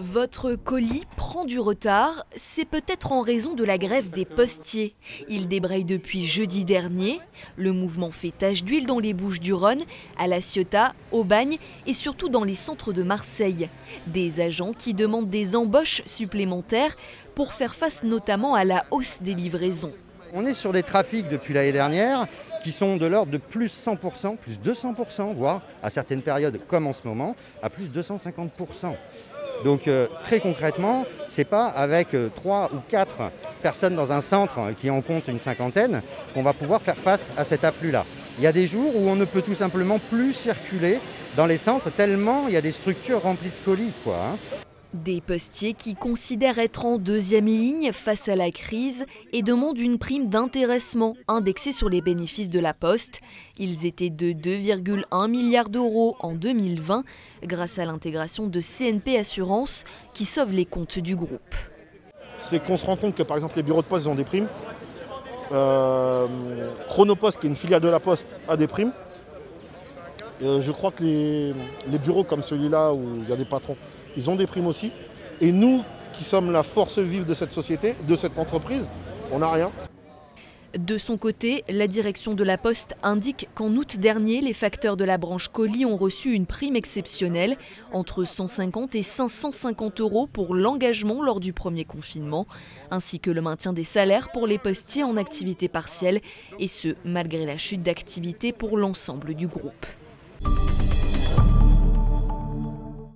Votre colis prend du retard, c'est peut-être en raison de la grève des postiers. Ils débrayent depuis jeudi dernier. Le mouvement fait tache d'huile dans les Bouches-du-Rhône, à La Ciotat, au Bagne et surtout dans les centres de Marseille. Des agents qui demandent des embauches supplémentaires pour faire face notamment à la hausse des livraisons. On est sur des trafics depuis l'année dernière qui sont de l'ordre de plus 100%, plus 200%, voire à certaines périodes comme en ce moment, à plus 250%. Donc très concrètement, ce n'est pas avec 3 ou 4 personnes dans un centre qui en compte une cinquantaine qu'on va pouvoir faire face à cet afflux-là. Il y a des jours où on ne peut tout simplement plus circuler dans les centres tellement il y a des structures remplies de colis, Des postiers qui considèrent être en deuxième ligne face à la crise et demandent une prime d'intéressement indexée sur les bénéfices de la Poste. Ils étaient de 2,1 milliards d'euros en 2020 grâce à l'intégration de CNP Assurance qui sauve les comptes du groupe. C'est qu'on se rend compte que par exemple les bureaux de poste ont des primes. Chronopost, qui est une filiale de la Poste, a des primes. Je crois que les bureaux comme celui-là où il y a des patrons, ils ont des primes aussi. Et nous, qui sommes la force vive de cette société, de cette entreprise, on n'a rien. De son côté, la direction de la Poste indique qu'en août dernier, les facteurs de la branche colis ont reçu une prime exceptionnelle, entre 150 et 550 euros pour l'engagement lors du premier confinement, ainsi que le maintien des salaires pour les postiers en activité partielle, et ce, malgré la chute d'activité pour l'ensemble du groupe.